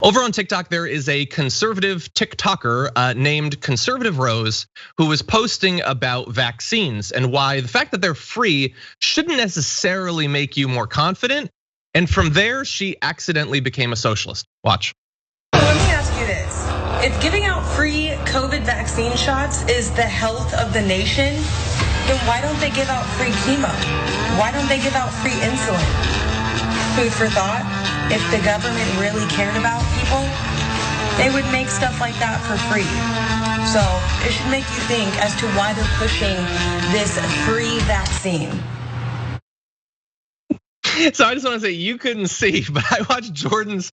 Over on TikTok, there is a conservative TikToker named Conservative Rose who was posting about vaccines and why the fact that they're free shouldn't necessarily make you more confident. And from there, she accidentally became a socialist. Watch. Let me ask you this. If giving out free COVID vaccine shots is the health of the nation, then why don't they give out free chemo? Why don't they give out free insulin? Food for thought. If the government really cared about people, they would make stuff like that for free. So it should make you think as to why they're pushing this free vaccine. So I just want to say, you couldn't see, but I watched Jordan's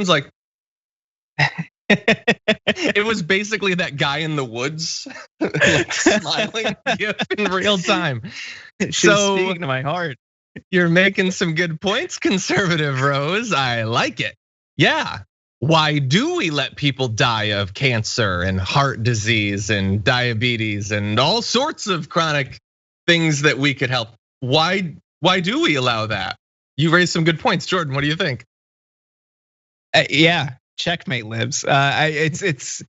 like, it was basically that guy in the woods, like smiling in real time. So speaking to my heart. You're making some good points, Conservative Rose. I like it. Yeah. Why do we let people die of cancer and heart disease and diabetes and all sorts of chronic things that we could help? Why do we allow that? You raised some good points, Jordan. What do you think? Yeah, checkmate, Libs. It's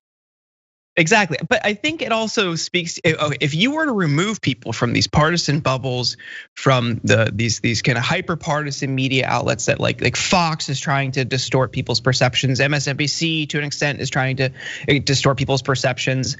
exactly, but I think it also speaks. If you were to remove people from these partisan bubbles, from these kind of hyper partisan media outlets that like Fox is trying to distort people's perceptions, MSNBC to an extent is trying to distort people's perceptions.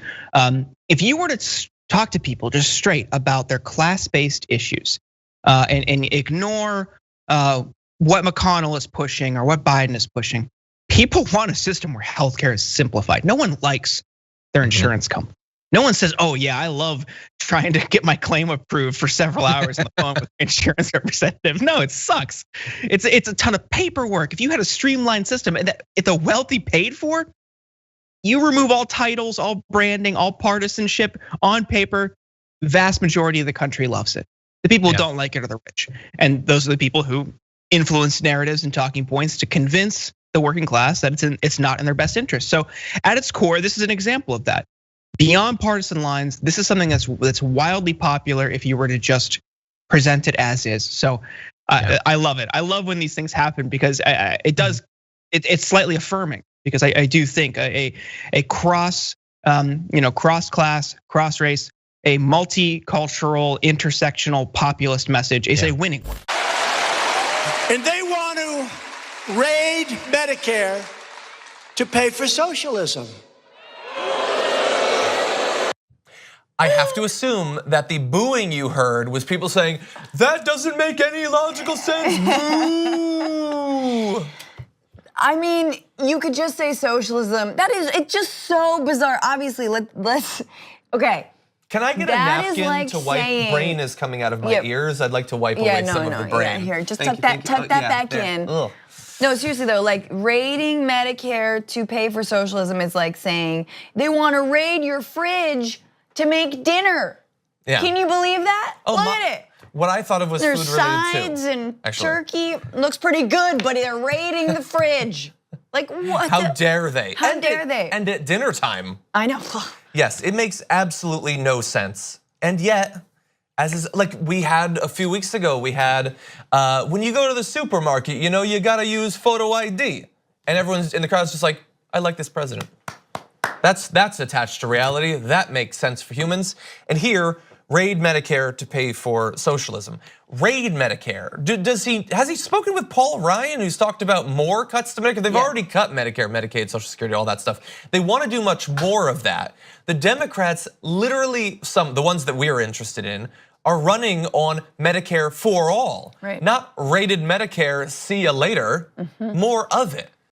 If you were to talk to people just straight about their class-based issues and ignore what McConnell is pushing or what Biden is pushing, people want a system where healthcare is simplified. No one likes their insurance company. No one says, "Oh yeah, I love trying to get my claim approved for several hours on the phone with an insurance representative." No, it sucks. It's a ton of paperwork. If you had a streamlined system that if the wealthy paid for, you remove all titles, all branding, all partisanship on paper. Vast majority of the country loves it. The people who don't like it are the rich, and those are the people who influence narratives and talking points to convince the working class that it's not in their best interest. So at its core, this is an example of that. Beyond partisan lines, this is something that's wildly popular if you were to just present it as is. So I love it. I love when these things happen because it's slightly affirming, because I do think a cross class, cross race, a multicultural, intersectional populist message is a winning one. And they want to raid Medicare to pay for socialism. I have to assume that the booing you heard was people saying, "That doesn't make any logical sense, boo." I mean, you could just say socialism. It's just so bizarre. Obviously, let's, okay. Can I get a napkin like to wipe? Saying, brain is coming out of my ears. I'd like to wipe away some of the brain. Here, just tuck that back in. Ugh. No, seriously though, like raiding Medicare to pay for socialism is like saying they want to raid your fridge to make dinner. Yeah. Can you believe that? Look at it. What I thought of was there's food related too. There's sides and turkey. Looks pretty good, but they're raiding the fridge. Like what? How dare they? How dare they? And at dinner time. I know. Yes, it makes absolutely no sense. And yet, as is like we had a few weeks ago, we had when you go to the supermarket, you gotta use photo ID. And everyone's in the crowd's just like, I like this president. That's attached to reality. That makes sense for humans. And here, raid Medicare to pay for socialism. Raid Medicare. Has he spoken with Paul Ryan, who's talked about more cuts to Medicare? They've already cut Medicare, Medicaid, Social Security, all that stuff. They want to do much more of that. The Democrats, literally the ones that we are interested in, are running on Medicare for all. Right. Not raided Medicare, see you later, more of it.